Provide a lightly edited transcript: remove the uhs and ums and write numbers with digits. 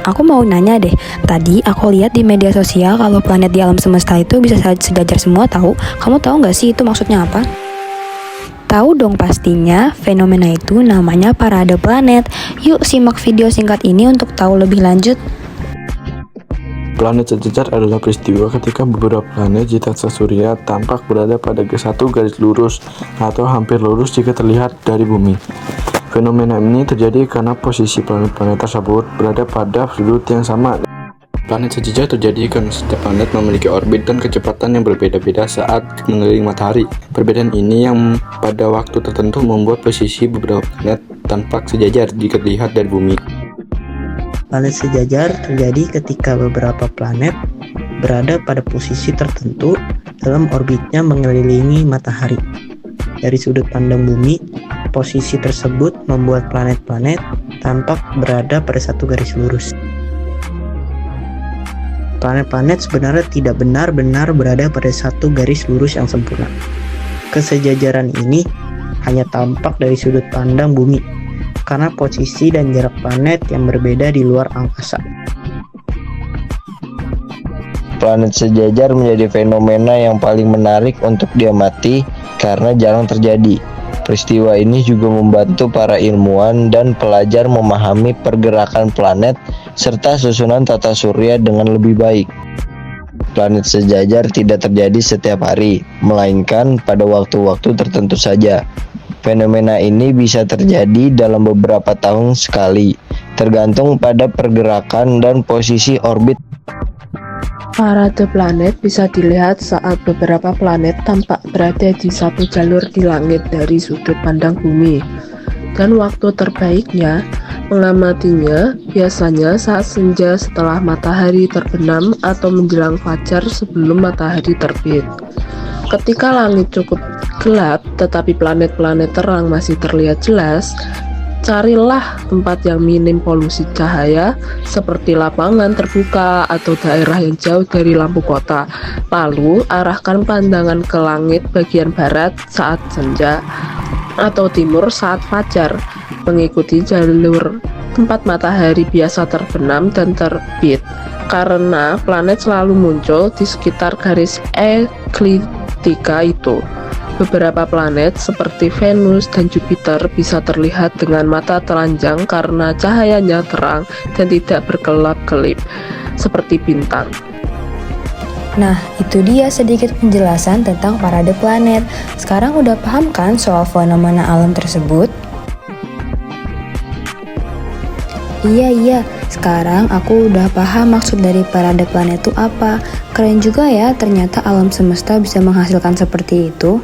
Aku mau nanya deh, tadi aku lihat di media sosial kalau planet di alam semesta itu bisa sejajar semua tahu. Kamu tahu nggak sih itu maksudnya apa? Tahu dong pastinya, fenomena itu namanya parade planet. Yuk simak video singkat ini untuk tahu lebih lanjut. Planet sejajar adalah peristiwa ketika beberapa planet di tata surya tampak berada pada satu garis lurus atau hampir lurus jika terlihat dari bumi. Fenomena ini terjadi karena posisi planet-planet tersebut berada pada sudut yang sama. Planet sejajar terjadi karena setiap planet memiliki orbit dan kecepatan yang berbeda-beda saat mengelilingi matahari. Perbedaan ini yang pada waktu tertentu membuat posisi beberapa planet tampak sejajar jika dilihat dari bumi. Planet sejajar terjadi ketika beberapa planet berada pada posisi tertentu dalam orbitnya mengelilingi matahari. Dari sudut pandang bumi, posisi tersebut membuat planet-planet tampak berada pada satu garis lurus. Planet-planet sebenarnya tidak benar-benar berada pada satu garis lurus yang sempurna. Kesejajaran ini hanya tampak dari sudut pandang bumi, karena posisi dan jarak planet yang berbeda di luar angkasa. Planet sejajar menjadi fenomena yang paling menarik untuk diamati karena jarang terjadi. Peristiwa ini juga membantu para ilmuwan dan pelajar memahami pergerakan planet serta susunan tata surya dengan lebih baik. Planet sejajar tidak terjadi setiap hari, melainkan pada waktu-waktu tertentu saja. Fenomena ini bisa terjadi dalam beberapa tahun sekali, tergantung pada pergerakan dan posisi orbit. Parade planet bisa dilihat saat beberapa planet tampak berada di satu jalur di langit dari sudut pandang bumi. Dan waktu terbaiknya mengamatinya biasanya saat senja setelah matahari terbenam atau menjelang fajar sebelum matahari terbit. Ketika langit cukup gelap tetapi planet-planet terang masih terlihat jelas, carilah tempat yang minim polusi cahaya seperti lapangan terbuka atau daerah yang jauh dari lampu kota. Lalu arahkan pandangan ke langit bagian barat saat senja atau timur saat fajar, mengikuti jalur tempat matahari biasa terbenam dan terbit, karena planet selalu muncul di sekitar garis ekliptika itu. Beberapa planet seperti Venus dan Jupiter bisa terlihat dengan mata telanjang karena cahayanya terang dan tidak berkelap-kelip seperti bintang. Nah, itu dia sedikit penjelasan tentang parade planet. Sekarang udah paham kan soal fenomena alam tersebut? Iya, sekarang aku udah paham maksud dari parade planet itu apa. Keren juga ya, ternyata alam semesta bisa menghasilkan seperti itu.